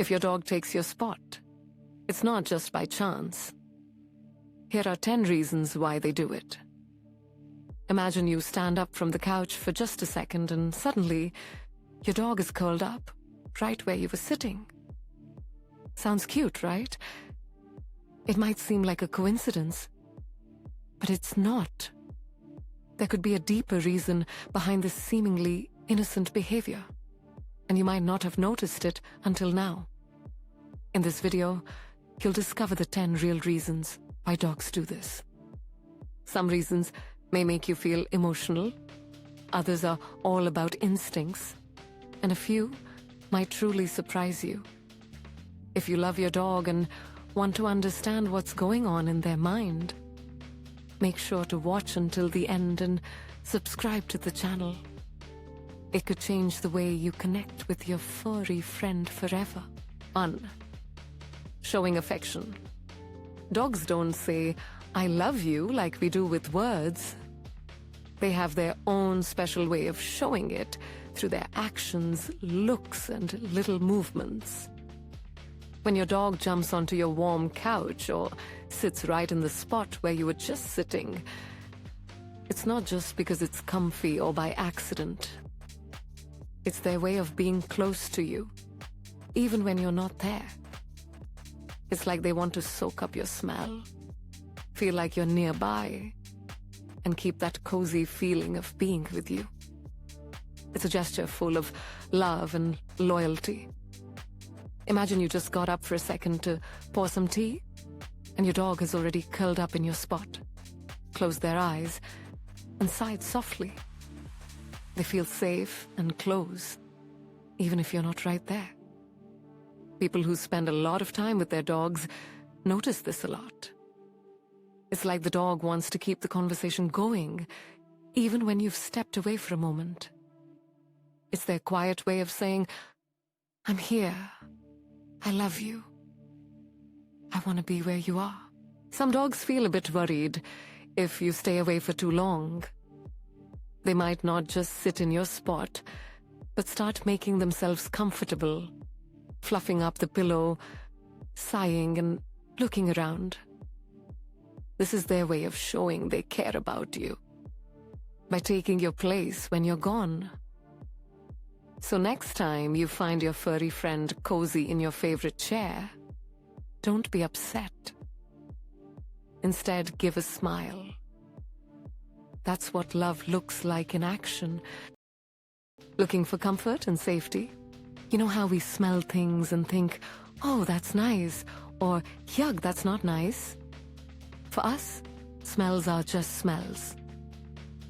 If your dog takes your spot, it's not just by chance. Here are 10 reasons why they do it. Imagine you stand up from the couch for just a second and suddenly your dog is curled up right where you were sitting. Sounds cute, right? It might seem like a coincidence, but it's not. There could be a deeper reason behind this seemingly innocent behavior, and you might not have noticed it until now. In this video, you'll discover the 10 real reasons why dogs do this. Some reasons may make you feel emotional, others are all about instincts, and a few might truly surprise you. If you love your dog and want to understand what's going on in their mind, make sure to watch until the end and subscribe to the channel. It could change the way you connect with your furry friend forever. 1. Showing affection. Dogs don't say, "I love you," like we do with words. They have their own special way of showing it through their actions, looks, and little movements. When your dog jumps onto your warm couch or sits right in the spot where you were just sitting, it's not just because it's comfy or by accident. It's their way of being close to you, even when you're not there. It's like they want to soak up your smell, feel like you're nearby, and keep that cozy feeling of being with you. It's a gesture full of love and loyalty. Imagine you just got up for a second to pour some tea, and your dog has already curled up in your spot, closed their eyes, and sighed softly. They feel safe and close, even if you're not right there. People who spend a lot of time with their dogs notice this a lot. It's like the dog wants to keep the conversation going, even when you've stepped away for a moment. It's their quiet way of saying, "I'm here. I love you. I want to be where you are." Some dogs feel a bit worried if you stay away for too long. They might not just sit in your spot, but start making themselves comfortable, fluffing up the pillow, sighing and looking around. This is their way of showing they care about you, by taking your place when you're gone. So next time you find your furry friend cozy in your favorite chair, don't be upset. Instead, give a smile. That's what love looks like in action. Looking for comfort and safety? You know how we smell things and think, "Oh, that's nice," or "Yuck, that's not nice." For us, smells are just smells.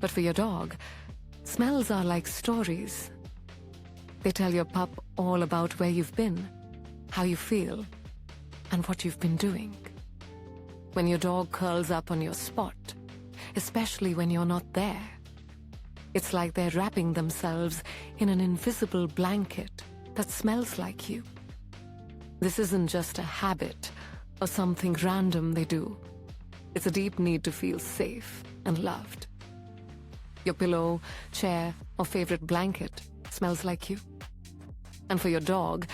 But for your dog, smells are like stories. They tell your pup all about where you've been, how you feel, and what you've been doing. When your dog curls up on your spot, especially when you're not there, it's like they're wrapping themselves in an invisible blanket that smells like you. This isn't just a habit or something random they do. It's a deep need to feel safe and loved. Your pillow, chair, or favorite blanket smells like you. And for your dog,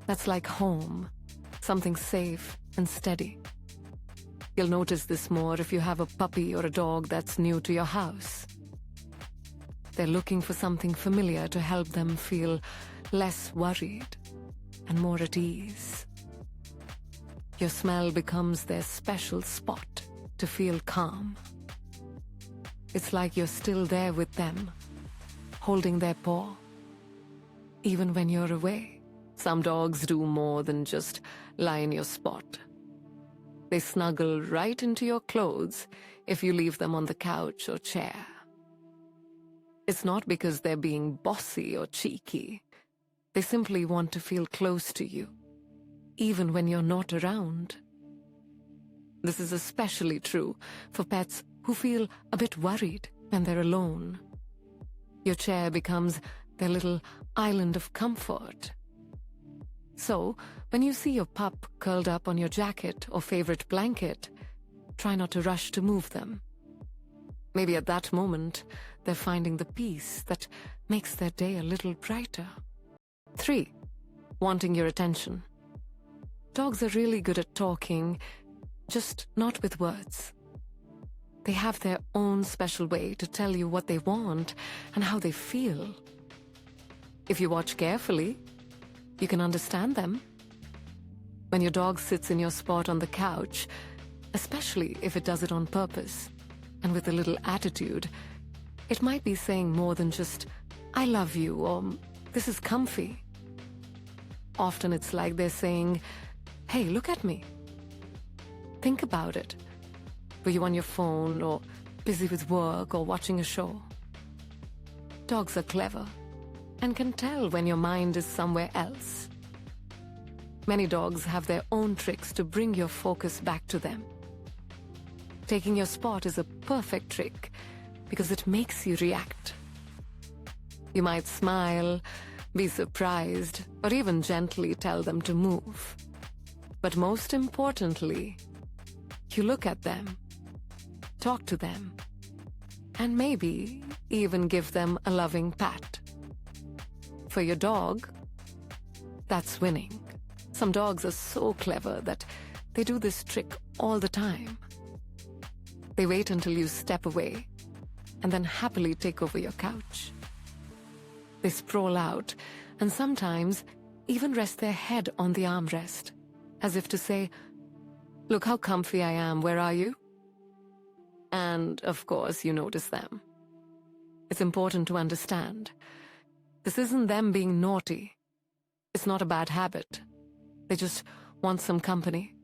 that's like home, something safe and steady. You'll notice this more if you have a puppy or a dog that's new to your house. They're looking for something familiar to help them feel less worried and more at ease. Your smell becomes their special spot to feel calm. It's like you're still there with them, holding their paw, even when you're away. Some dogs do more than just lie in your spot. They snuggle right into your clothes if you leave them on the couch or chair. It's not because they're being bossy or cheeky. They simply want to feel close to you, even when you're not around. This is especially true for pets who feel a bit worried when they're alone. Your chair becomes their little island of comfort. So, when you see your pup curled up on your jacket or favorite blanket, try not to rush to move them. Maybe at that moment, they're finding the peace that makes their day a little brighter. 3. wanting your attention. Dogs are really good at talking, just not with words. They have their own special way to tell you what they want and how they feel. If you watch carefully, you can understand them. When your dog sits in your spot on the couch, especially if it does it on purpose and with a little attitude, it might be saying more than just, "I love you," or "This is comfy." Often it's like they're saying, "Hey, look at me." Think about it. Were you on your phone or busy with work or watching a show? Dogs are clever and can tell when your mind is somewhere else. Many dogs have their own tricks to bring your focus back to them. Taking your spot is a perfect trick because it makes you react. You might smile, be surprised, or even gently tell them to move. But most importantly, you look at them, talk to them, and maybe even give them a loving pat. For your dog, that's winning. Some dogs are so clever that they do this trick all the time. They wait until you step away and then happily take over your couch. They sprawl out and sometimes even rest their head on the armrest, as if to say, "Look how comfy I am, where are you?" And, of course, you notice them. It's important to understand. This isn't them being naughty. It's not a bad habit. They just want some company.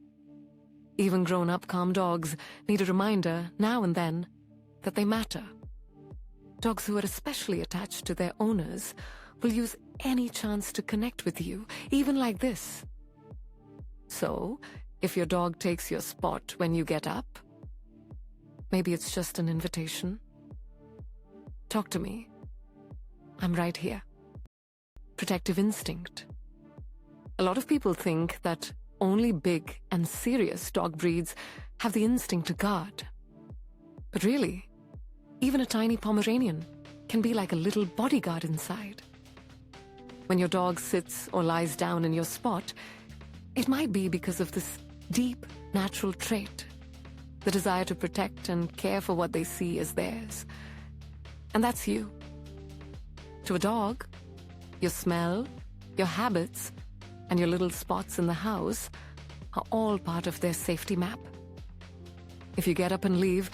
Even grown-up calm dogs need a reminder, now and then, that they matter. Dogs who are especially attached to their owners will use any chance to connect with you, even like this. So, if your dog takes your spot when you get up, maybe it's just an invitation. Talk to me. I'm right here. Protective instinct. A lot of people think that only big and serious dog breeds have the instinct to guard. But really, even a tiny Pomeranian can be like a little bodyguard inside. When your dog sits or lies down in your spot, it might be because of this deep, natural trait, the desire to protect and care for what they see as theirs. And that's you. To a dog, your smell, your habits, and your little spots in the house are all part of their safety map. If you get up and leave,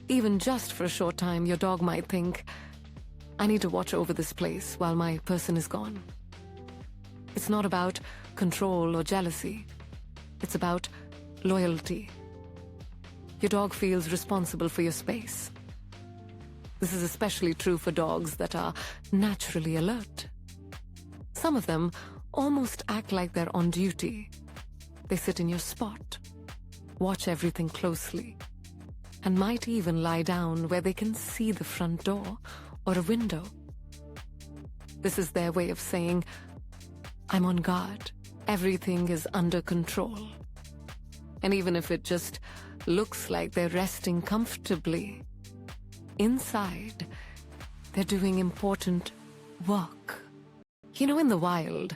even just for a short time, your dog might think, "I need to watch over this place while my person is gone." It's not about control or jealousy. It's about loyalty. Your dog feels responsible for your space. This is especially true for dogs that are naturally alert. Some of them almost act like they're on duty. They sit in your spot, watch everything closely, and might even lie down where they can see the front door or a window. This is their way of saying, "I'm on guard. Everything is under control." And even if it just looks like they're resting comfortably, inside, they're doing important work. You know, in the wild,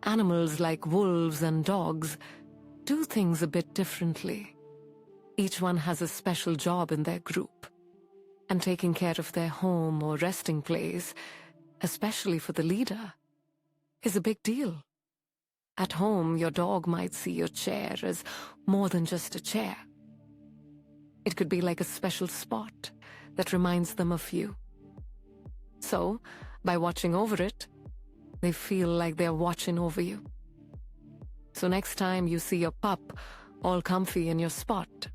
animals like wolves and dogs do things a bit differently. Each one has a special job in their group, and taking care of their home or resting place, especially for the leader, is a big deal. At home, your dog might see your chair as more than just a chair. It could be like a special spot that reminds them of you. So, by watching over it, they feel like they're watching over you. So next time you see your pup all comfy in your spot,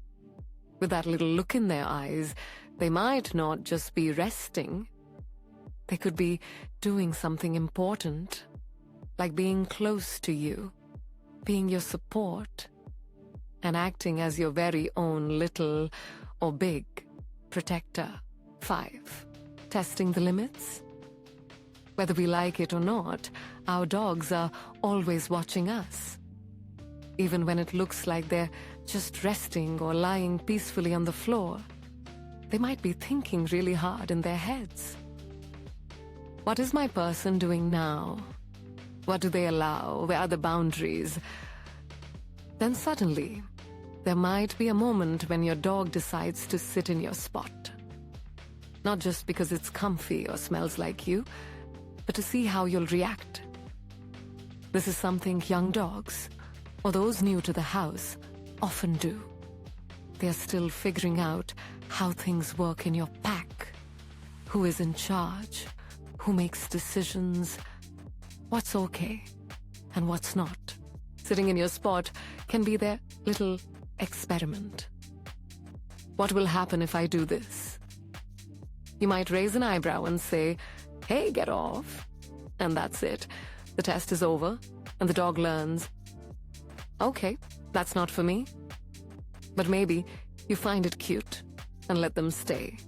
with that little look in their eyes, they might not just be resting. They could be doing something important, like being close to you, being your support, and acting as your very own little or big protector. 5. Testing the limits. Whether we like it or not, our dogs are always watching us. Even when it looks like they're just resting or lying peacefully on the floor, they might be thinking really hard in their heads. What is my person doing now? What do they allow? Where are the boundaries? Then suddenly, there might be a moment when your dog decides to sit in your spot. Not just because it's comfy or smells like you, but to see how you'll react. This is something young dogs, or those new to the house, often do. They are still figuring out how things work in your pack. Who is in charge? Who makes decisions? What's okay and what's not? Sitting in your spot can be their little experiment. What will happen if I do this? You might raise an eyebrow and say, "Hey, get off." And that's it. The test is over, and the dog learns, "Okay, that's not for me." But maybe you find it cute and let them stay.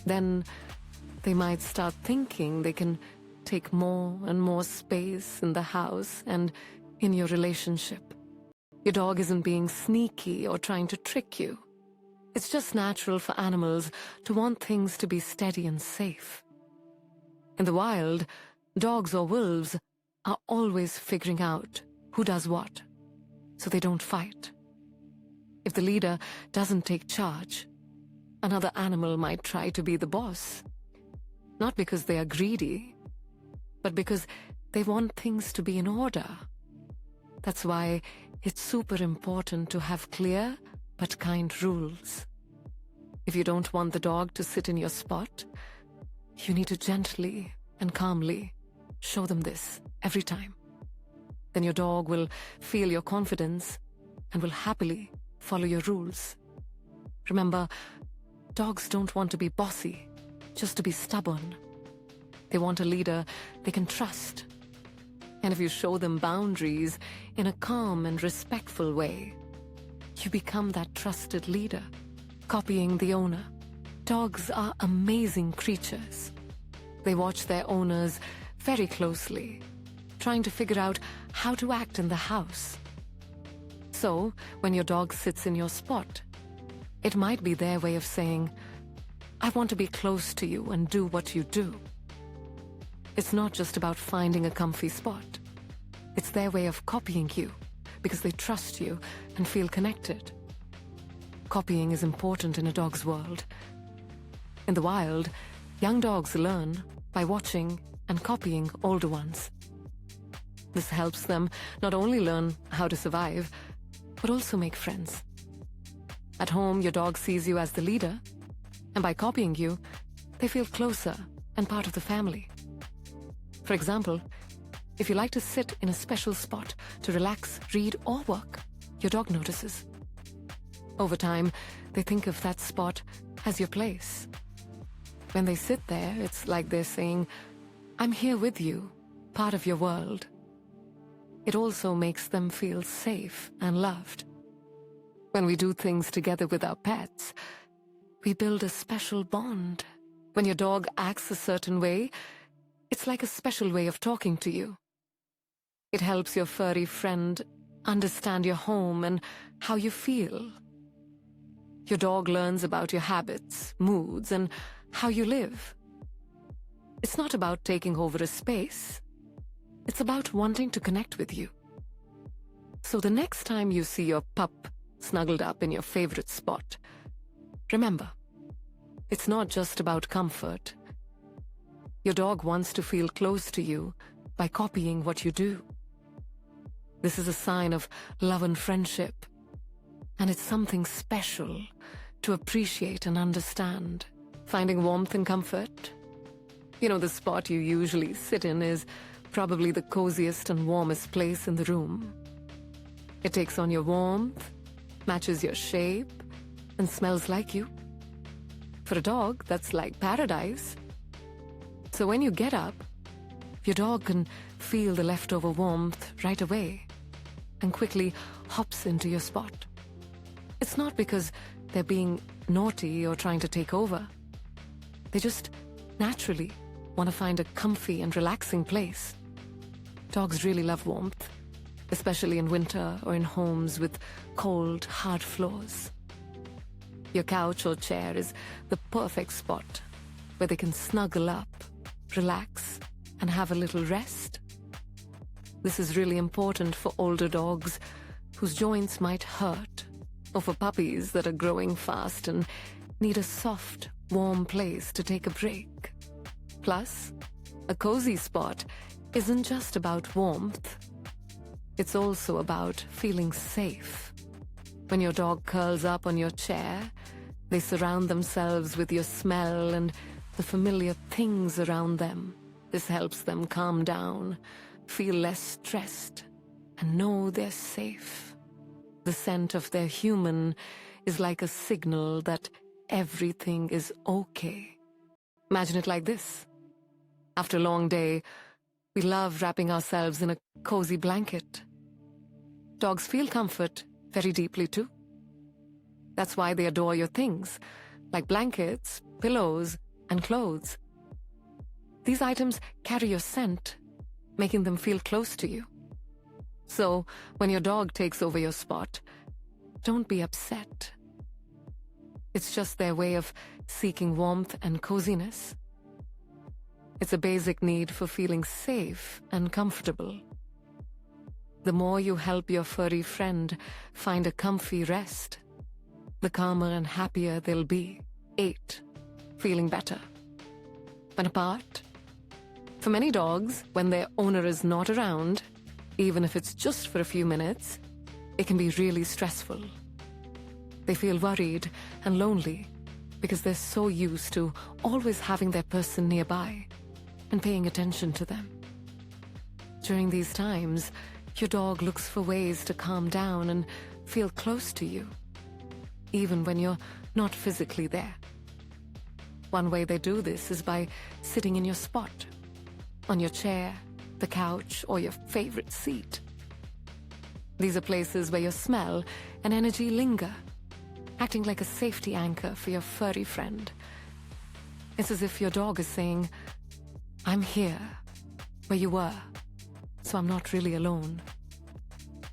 Then they might start thinking they can take more and more space in the house and in your relationship. Your dog isn't being sneaky or trying to trick you. It's just natural for animals to want things to be steady and safe. In the wild, dogs or wolves are always figuring out who does what, so they don't fight. If the leader doesn't take charge, another animal might try to be the boss. Not because they are greedy, but because they want things to be in order. That's why it's super important to have clear but kind rules. If you don't want the dog to sit in your spot, you need to gently and calmly show them this every time. Then your dog will feel your confidence and will happily follow your rules. Remember, dogs don't want to be bossy, just to be stubborn. They want a leader they can trust. And if you show them boundaries in a calm and respectful way, you become that trusted leader, copying the owner. Dogs are amazing creatures. They watch their owners very closely, trying to figure out how to act in the house. So, when your dog sits in your spot, it might be their way of saying, "I want to be close to you and do what you do." It's not just about finding a comfy spot. It's their way of copying you because they trust you and feel connected. Copying is important in a dog's world. In the wild, young dogs learn by watching and copying older ones. This helps them not only learn how to survive, but also make friends. At home, your dog sees you as the leader, and by copying you, they feel closer and part of the family. For example, if you like to sit in a special spot to relax, read, or work, your dog notices. Over time, they think of that spot as your place. When they sit there, it's like they're saying, "I'm here with you, part of your world." It also makes them feel safe and loved. When we do things together with our pets, we build a special bond. When your dog acts a certain way, it's like a special way of talking to you. It helps your furry friend understand your home and how you feel. Your dog learns about your habits, moods, and how you live. It's not about taking over a space. It's about wanting to connect with you. So the next time you see your pup snuggled up in your favorite spot, remember, it's not just about comfort. Your dog wants to feel close to you by copying what you do. This is a sign of love and friendship, and it's something special to appreciate and understand. Finding warmth and comfort? You know, the spot you usually sit in is probably the coziest and warmest place in the room. It takes on your warmth, matches your shape, and smells like you. For a dog, that's like paradise. So when you get up, your dog can feel the leftover warmth right away and quickly hops into your spot. It's not because they're being naughty or trying to take over. They just naturally want to find a comfy and relaxing place. Dogs really love warmth, especially in winter or in homes with cold, hard floors. Your couch or chair is the perfect spot where they can snuggle up, relax, and have a little rest. This is really important for older dogs whose joints might hurt, or for puppies that are growing fast and need a soft, warm place to take a break. Plus, a cozy spot isn't just about warmth. It's also about feeling safe. When your dog curls up on your chair, they surround themselves with your smell and the familiar things around them. This helps them calm down, feel less stressed, and know they're safe. The scent of their human is like a signal that everything is okay. Imagine it like this. After a long day, we love wrapping ourselves in a cozy blanket. Dogs feel comfort very deeply too. That's why they adore your things, like blankets, pillows, and clothes. These items carry your scent, making them feel close to you. So, when your dog takes over your spot, don't be upset. It's just their way of seeking warmth and coziness. It's a basic need for feeling safe and comfortable. The more you help your furry friend find a comfy rest, the calmer and happier they'll be. 8. Feeling better. When apart. For many dogs, when their owner is not around, even if it's just for a few minutes, it can be really stressful. They feel worried and lonely because they're so used to always having their person nearby and paying attention to them. During these times, your dog looks for ways to calm down and feel close to you, even when you're not physically there. One way they do this is by sitting in your spot, on your chair, the couch, or your favorite seat. These are places where your smell and energy linger, acting like a safety anchor for your furry friend. It's as if your dog is saying, "I'm here, where you were, so I'm not really alone."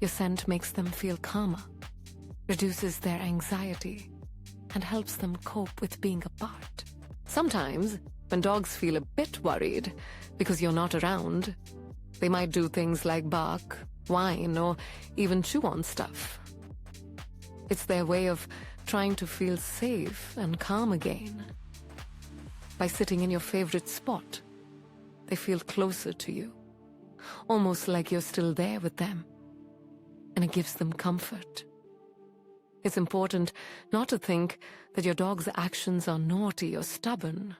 Your scent makes them feel calmer, reduces their anxiety, and helps them cope with being apart. Sometimes, when dogs feel a bit worried because you're not around, they might do things like bark, whine, or even chew on stuff. It's their way of trying to feel safe and calm again. By sitting in your favorite spot, they feel closer to you, almost like you're still there with them, and it gives them comfort. It's important not to think that your dog's actions are naughty or stubborn.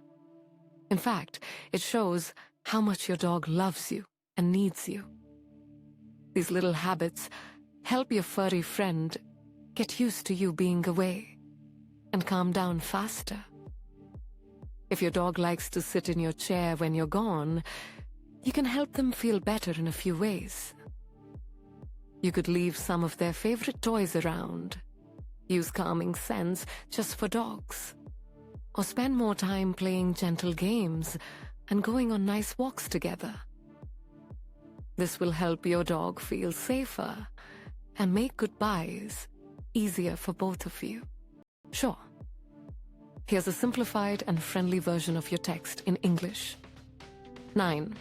In fact, it shows how much your dog loves you and needs you. These little habits help your furry friend get used to you being away and calm down faster. If your dog likes to sit in your chair when you're gone, you can help them feel better in a few ways. You could leave some of their favorite toys around, use calming scents just for dogs, or spend more time playing gentle games and going on nice walks together. This will help your dog feel safer and make goodbyes easier for both of you. Sure. Here's a simplified and friendly version of your text in English. 9.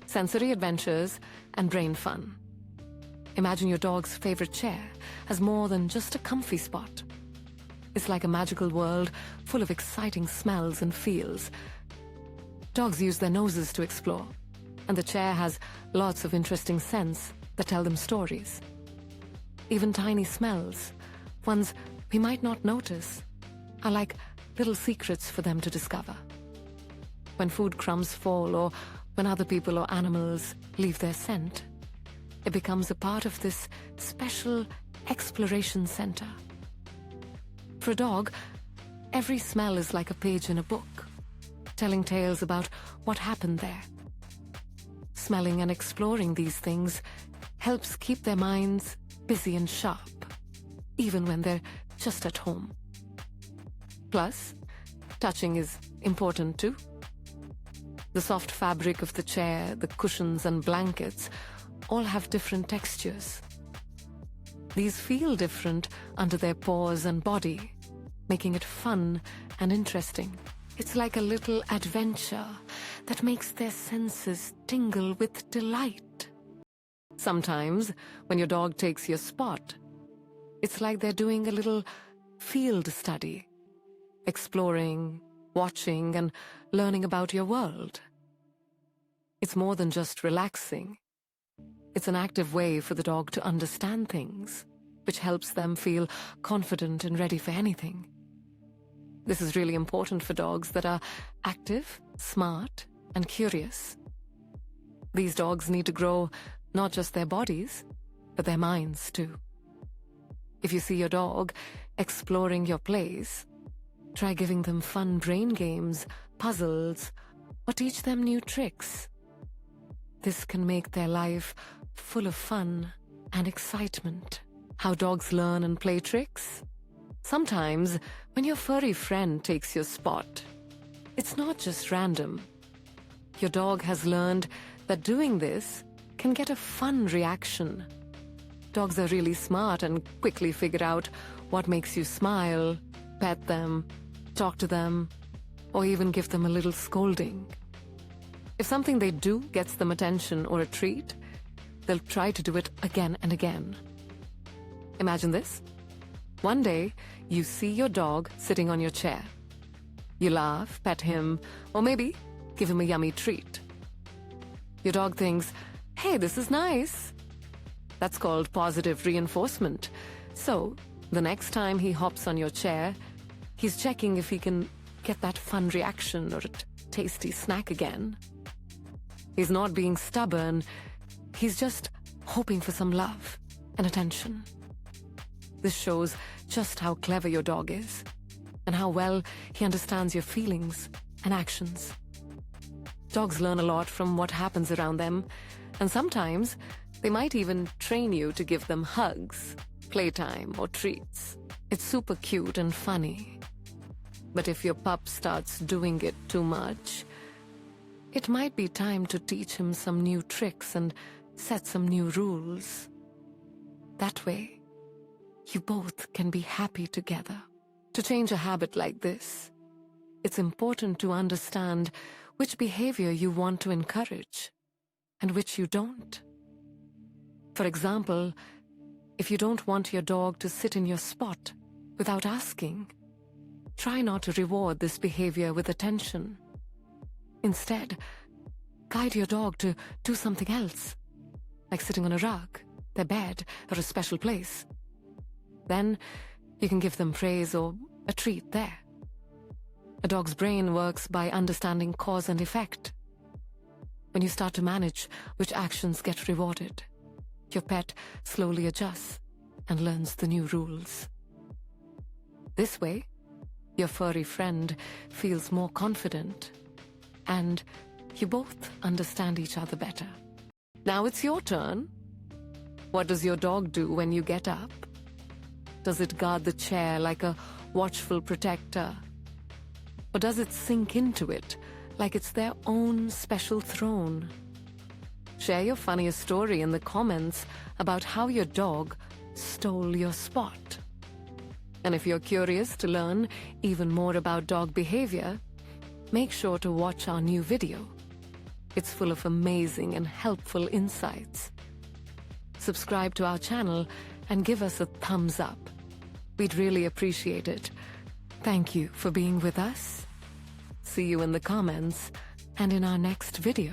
Sensory adventures and brain fun. Imagine your dog's favorite chair as more than just a comfy spot. It's like a magical world full of exciting smells and feels. Dogs use their noses to explore, and the chair has lots of interesting scents that tell them stories. Even tiny smells, ones we might not notice, are like little secrets for them to discover. When food crumbs fall or when other people or animals leave their scent, it becomes a part of this special exploration center. For a dog, every smell is like a page in a book, telling tales about what happened there. Smelling and exploring these things helps keep their minds busy and sharp, even when they're just at home. Plus, touching is important too. The soft fabric of the chair, the cushions and blankets all have different textures. These feel different under their paws and body, making it fun and interesting. It's like a little adventure that makes their senses tingle with delight. Sometimes, when your dog takes your spot, it's like they're doing a little field study, exploring, watching, and learning about your world. It's more than just relaxing. It's an active way for the dog to understand things, which helps them feel confident and ready for anything. This is really important for dogs that are active, smart, and curious. These dogs need to grow not just their bodies, but their minds too. If you see your dog exploring your place, try giving them fun brain games, puzzles, or teach them new tricks. This can make their life full of fun and excitement. How dogs learn and play tricks? Sometimes, when your furry friend takes your spot, it's not just random. Your dog has learned that doing this can get a fun reaction. Dogs are really smart and quickly figure out what makes you smile, pet them, talk to them, or even give them a little scolding. If something they do gets them attention or a treat, they'll try to do it again and again. Imagine this. One day, you see your dog sitting on your chair. You laugh, pet him, or maybe give him a yummy treat. Your dog thinks, "Hey, this is nice." That's called positive reinforcement. So, the next time he hops on your chair, he's checking if he can get that fun reaction or a tasty snack again. He's not being stubborn. He's just hoping for some love and attention. This shows just how clever your dog is and how well he understands your feelings and actions. Dogs learn a lot from what happens around them, and sometimes they might even train you to give them hugs, playtime, or treats. It's super cute and funny. But if your pup starts doing it too much, it might be time to teach him some new tricks and set some new rules. That way, you both can be happy together. To change a habit like this, it's important to understand which behavior you want to encourage and which you don't. For example, if you don't want your dog to sit in your spot without asking, try not to reward this behavior with attention. Instead, guide your dog to do something else, like sitting on a rug, their bed, or a special place. Then, you can give them praise or a treat there. A dog's brain works by understanding cause and effect. When you start to manage which actions get rewarded, your pet slowly adjusts and learns the new rules. This way, your furry friend feels more confident, and you both understand each other better. Now it's your turn. What does your dog do when you get up? Does it guard the chair like a watchful protector? Or does it sink into it like it's their own special throne? Share your funniest story in the comments about how your dog stole your spot. And if you're curious to learn even more about dog behavior, make sure to watch our new video. It's full of amazing and helpful insights. Subscribe to our channel and give us a thumbs up. We'd really appreciate it. Thank you for being with us. See you in the comments and in our next video.